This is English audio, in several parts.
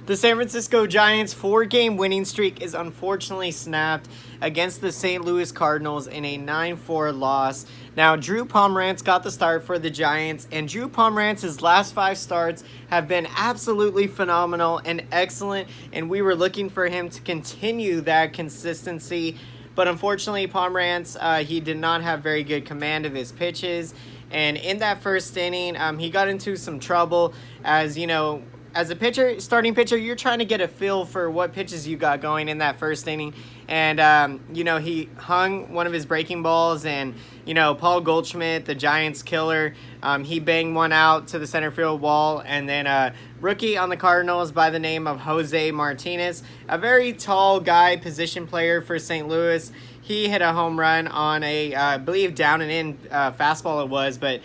The San Francisco Giants' 4-game winning streak is unfortunately snapped against the St. Louis Cardinals in a 9-4 loss. Now, Drew Pomeranz got the start for the Giants, and Drew Pomeranz's last 5 starts have been absolutely phenomenal and excellent, and we were looking for him to continue that consistency. But unfortunately, Pomeranz, he did not have very good command of his pitches, and in that first inning, he got into some trouble as, as a pitcher, starting pitcher, you're trying to get a feel for what pitches you got going in that first inning. And, he hung one of his breaking balls, and, Paul Goldschmidt, the Giants killer, he banged one out to the center field wall. And then a rookie on the Cardinals by the name of Jose Martinez, a very tall guy, position player for St. Louis. He hit a home run on a, I believe, down and in fastball it was. But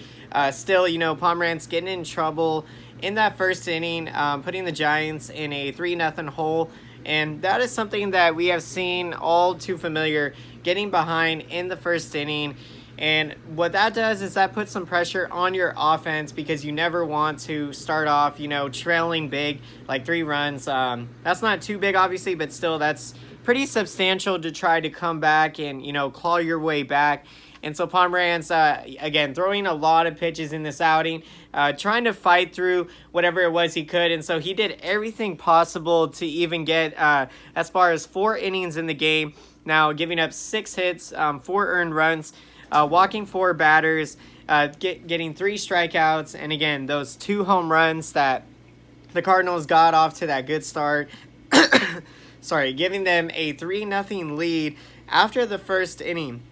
still, Pomeranz getting in trouble in that first inning, putting the Giants in a 3-0 hole. And that is something that we have seen all too familiar, getting behind in the first inning. And what that does is that puts some pressure on your offense, because you never want to start off, trailing big, like 3 runs. That's not too big, obviously, but still that's pretty substantial to try to come back and, claw your way back. And so Pomeranz, again, throwing a lot of pitches in this outing, trying to fight through whatever it was he could. And so he did everything possible to even get as far as 4 innings in the game. Now, giving up 6 hits, 4 earned runs, walking 4 batters, getting 3 strikeouts. And again, those 2 home runs that the Cardinals got off to that good start. Giving them a 3-0 lead after the first inning.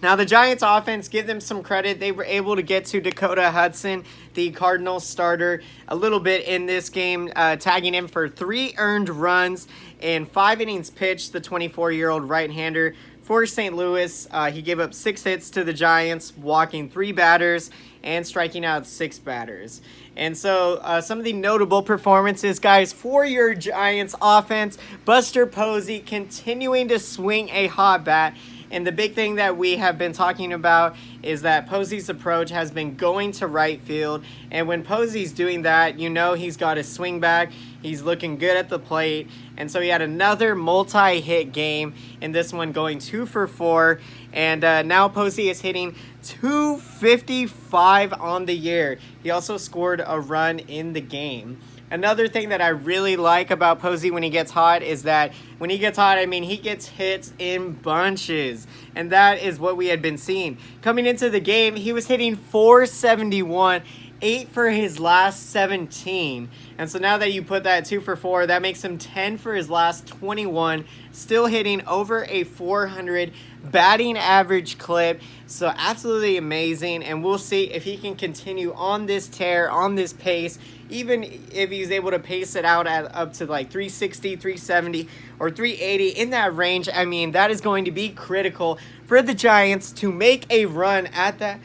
Now, the Giants offense, give them some credit. They were able to get to Dakota Hudson, the Cardinals starter, a little bit in this game, tagging him for 3 earned runs and 5 innings pitched, the 24-year-old right-hander for St. Louis. He gave up 6 hits to the Giants, walking 3 batters and striking out 6 batters. And so some of the notable performances, guys, for your Giants offense: Buster Posey continuing to swing a hot bat. And the big thing that we have been talking about is that Posey's approach has been going to right field. And when Posey's doing that, he's got his swing back. He's looking good at the plate. And so he had another multi-hit game in this one, going 2 for 4. And now Posey is hitting .255 on the year. He also scored a run in the game. Another thing that I really like about Posey when he gets hot is that when he gets hot, he gets hits in bunches. And that is what we had been seeing. Coming into the game, he was hitting .471, 8 for his last 17. And so now that you put that 2 for 4, that makes him 10 for his last 21, still hitting over a 400 batting average clip. So absolutely amazing. And we'll see if he can continue on this tear, on this pace, even if he's able to pace it out at up to like 360, 370, or 380, in that range. That is going to be critical for the Giants to make a run at that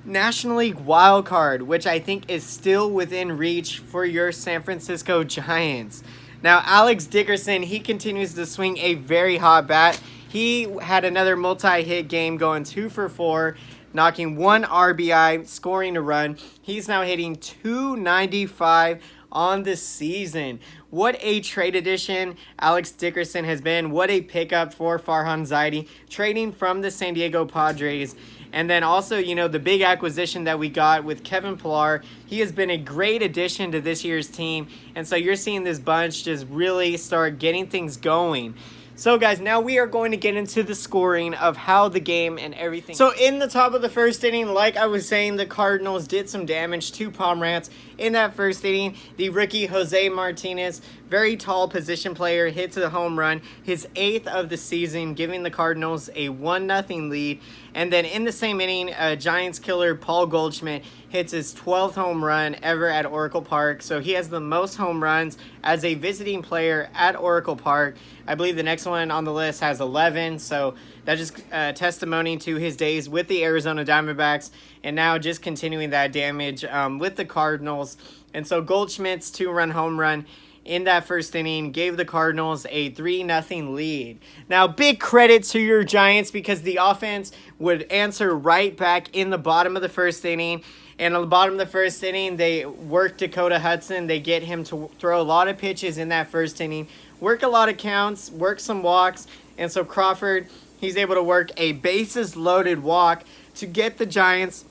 National League wild card, which I think is still within reach for your San Francisco Giants. Now, Alex Dickerson, he continues to swing a very hot bat. He had another multi-hit game, going 2 for 4, knocking 1 RBI, scoring a run. He's now hitting .295 on the season. What a trade addition Alex Dickerson has been. What a pickup for Farhan Zaidi, trading from the San Diego Padres. And then also, the big acquisition that we got with Kevin Pillar. He has been a great addition to this year's team. And so you're seeing this bunch just really start getting things going. So, guys, now we are going to get into the scoring of how the game and everything. So, in the top of the first inning, like I was saying, the Cardinals did some damage to Pomeranz in that first inning. The rookie Jose Martinez, very tall position player, hits a home run, his 8th of the season, giving the Cardinals a 1-0 lead. And then in the same inning, Giants killer Paul Goldschmidt hits his 12th home run ever at Oracle Park. So he has the most home runs as a visiting player at Oracle Park. I believe the next one on the list has 11. So that's just testimony to his days with the Arizona Diamondbacks, and now just continuing that damage with the Cardinals. And so Goldschmidt's 2-run home run in that first inning gave the Cardinals a 3-0 lead. Now, big credit to your Giants, because the offense would answer right back in the bottom of the first inning. And on the bottom of the first inning, they work Dakota Hudson. They get him to throw a lot of pitches in that first inning, work a lot of counts, work some walks. And so Crawford, he's able to work a bases loaded walk to get the Giants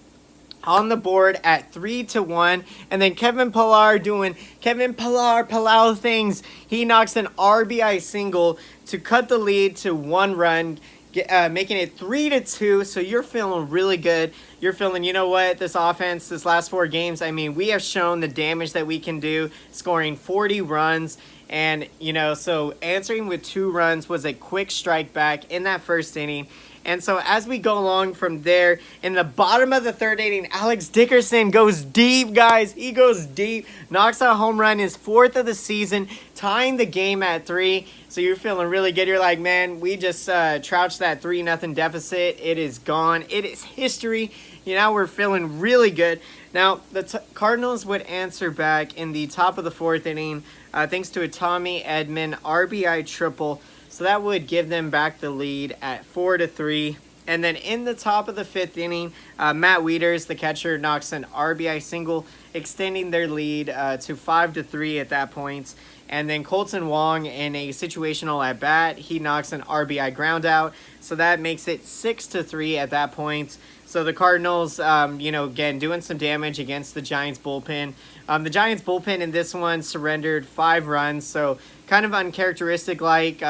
on the board at 3-1. And then Kevin Pillar doing Kevin Pillar things. He knocks an RBI single to cut the lead to 1 run, making it 3-2. So you're feeling really good. You're feeling, you know what, this offense, this last 4 games, I mean, we have shown the damage that we can do, scoring 40 runs. And, you know, so answering with 2 runs was a quick strike back in that first inning. And so as we go along from there, in the bottom of the 3rd inning, Alex Dickerson goes deep, guys. He goes deep, knocks out a home run, his 4th of the season, tying the game at 3. So you're feeling really good. You're like, man, we just trounced that 3-0 deficit. It is gone. It is history. You know, we're feeling really good. Now, the Cardinals would answer back in the top of the 4th inning, thanks to a Tommy Edman RBI triple. So that would give them back the lead at 4-3. And then in the top of the 5th inning, Matt Wieters, the catcher, knocks an RBI single, extending their lead to 5-3 at that point. And then Colton Wong, in a situational at bat, he knocks an RBI ground out. So that makes it 6-3 at that point. So the Cardinals, you know, again, doing some damage against the Giants bullpen. The Giants bullpen in this one surrendered 5 runs. So kind of uncharacteristic, like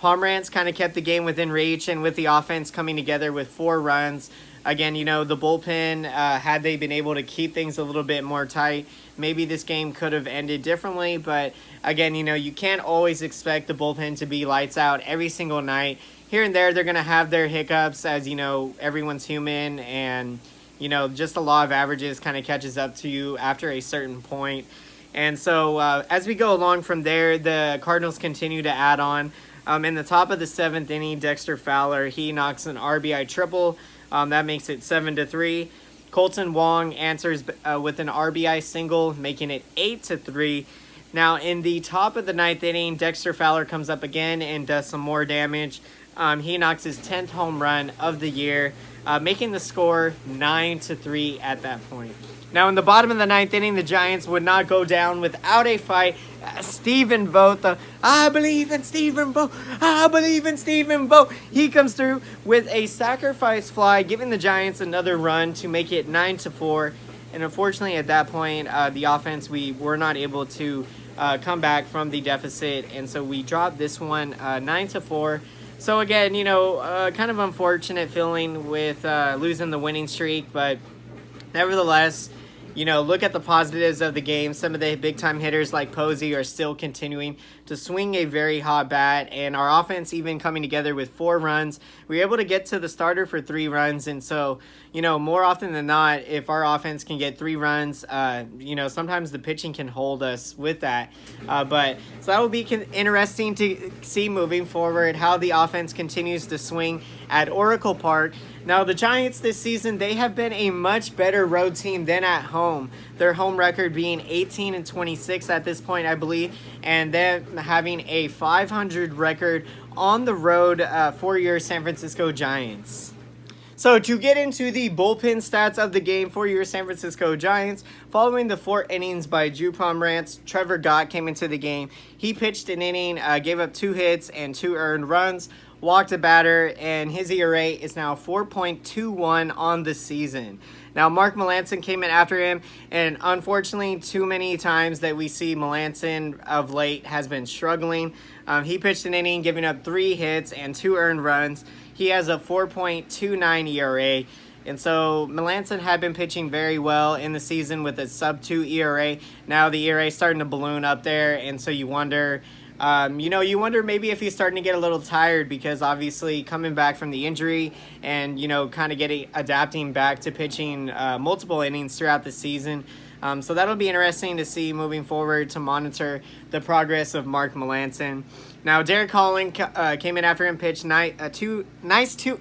Pomeranz kind of kept the game within reach, and with the offense coming together with 4 runs. Again, you know, the bullpen, had they been able to keep things a little bit more tight, maybe this game could have ended differently. But again, you know, you can't always expect the bullpen to be lights out every single night. Here and there, they're going to have their hiccups, as, you know, everyone's human, and, you know, just the law of averages kind of catches up to you after a certain point. And so as we go along from there, the Cardinals continue to add on. In the top of the 7th inning, Dexter Fowler, he knocks an RBI triple. That makes it 7-3. Colton Wong answers with an RBI single, making it 8-3. Now, in the top of the 9th inning, Dexter Fowler comes up again and does some more damage. He knocks his 10th home run of the year, making the score 9-3 at that point. Now, in the bottom of the 9th inning, the Giants would not go down without a fight. Stephen Vogt, I believe in Stephen Vogt, I believe in Stephen Vogt. He comes through with a sacrifice fly, giving the Giants another run to make it 9-4. And unfortunately, at that point, the offense, we were not able to come back from the deficit. And so we dropped this one 9-4. So again, you know, kind of unfortunate feeling with losing the winning streak, but nevertheless, you know, look at the positives of the game. Some of the big-time hitters like Posey are still continuing to swing a very hot bat, and our offense even coming together with 4 runs. We were able to get to the starter for 3 runs, and so, you know, more often than not, if our offense can get 3 runs, you know, sometimes the pitching can hold us with that. But so that will be interesting to see moving forward, how the offense continues to swing at Oracle Park. Now, the Giants this season, they have been a much better road team than at home. Their home record being 18-26 at this point, I believe, and them having a .500 record on the road for your San Francisco Giants. So to get into the bullpen stats of the game for your San Francisco Giants, following the 4 innings by Drew Pomeranz, Trevor Gott came into the game. He pitched an inning, gave up 2 hits and 2 earned runs, walked a batter, and his ERA is now 4.21 on the season. Now, Mark Melancon came in after him, and unfortunately, too many times that we see Melancon of late has been struggling. He pitched an inning, giving up 3 hits and 2 earned runs. He has a 4.29 ERA. And so Melancon had been pitching very well in the season with a sub-2 ERA. Now the ERA is starting to balloon up there, and so you wonder... you wonder maybe if he's starting to get a little tired, because obviously coming back from the injury and, kind of adapting back to pitching multiple innings throughout the season. So that'll be interesting to see moving forward, to monitor the progress of Mark Melancon. Now, Derek Holland came in after him, pitched 2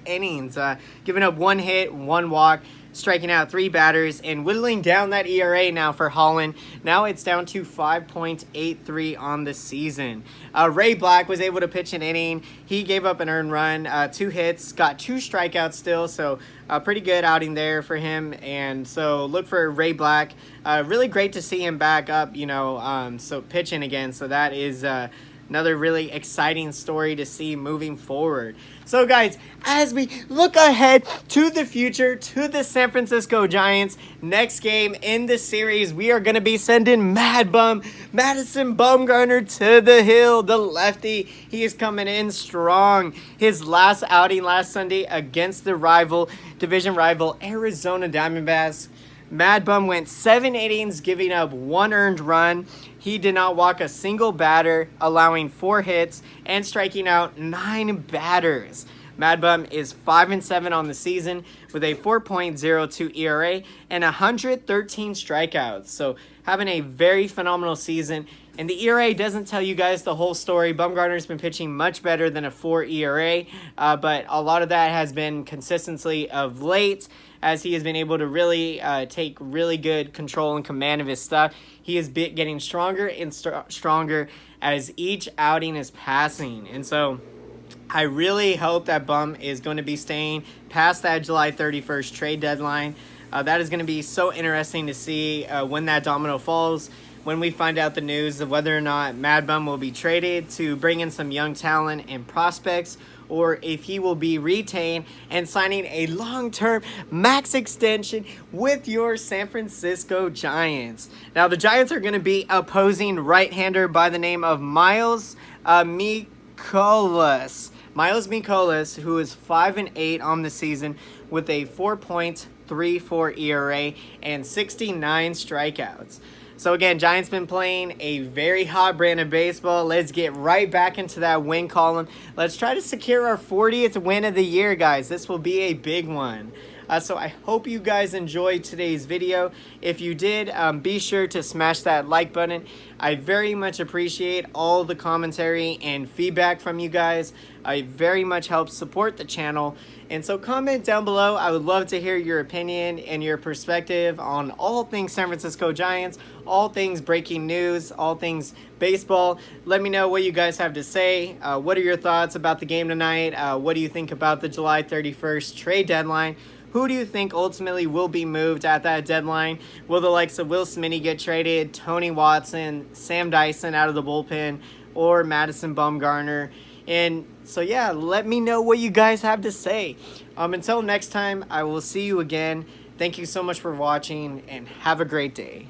innings, giving up 1 hit, 1 walk, striking out 3 batters and whittling down that ERA now for Holland. Now it's down to 5.83 on the season. Ray Black was able to pitch an inning. He gave up an earned run, 2 hits, got 2 strikeouts still, so a pretty good outing there for him. And so look for Ray Black. Really great to see him back up, so pitching again. So that is another really exciting story to see moving forward. So guys, as we look ahead to the future, to the San Francisco Giants, next game in the series, we are going to be sending Madison Bumgarner to the hill, the lefty. He is coming in strong. His last outing last Sunday against the division rival, Arizona Diamondbacks. Mad Bum went 7 innings, giving up 1 earned run. He did not walk a single batter, allowing 4 hits and striking out 9 batters. Mad Bum is 5-7 on the season with a 4.02 ERA and 113 strikeouts. So having a very phenomenal season. And the ERA doesn't tell you guys the whole story. Bumgarner's been pitching much better than a 4 ERA, but a lot of that has been consistency of late, as he has been able to really take really good control and command of his stuff. He is getting stronger and stronger as each outing is passing. And so I really hope that Bum is going to be staying past that July 31st trade deadline. That is going to be so interesting to see when that domino falls, when we find out the news of whether or not Mad Bum will be traded to bring in some young talent and prospects, or if he will be retained and signing a long-term max extension with your San Francisco Giants. Now, the Giants are going to be opposing right-hander by the name of Miles Mikolas. Miles Mikolas, who is 5-8 on the season with a 4.34 ERA and 69 strikeouts. So again, Giants been playing a very hot brand of baseball. Let's get right back into that win column. Let's try to secure our 40th win of the year, guys. This will be a big one. So I hope you guys enjoyed today's video. If you did, be sure to smash that like button. I very much appreciate all the commentary and feedback from you guys. It very much helps support the channel. And so comment down below. I would love to hear your opinion and your perspective on all things San Francisco Giants, all things breaking news, all things baseball. Let me know what you guys have to say. What are your thoughts about the game tonight? What do you think about the July 31st trade deadline? Who do you think ultimately will be moved at that deadline? Will the likes of Will Smitty get traded, Tony Watson, Sam Dyson out of the bullpen, or Madison Bumgarner? And so yeah, let me know what you guys have to say. Until next time, I will see you again. Thank you so much for watching, and have a great day.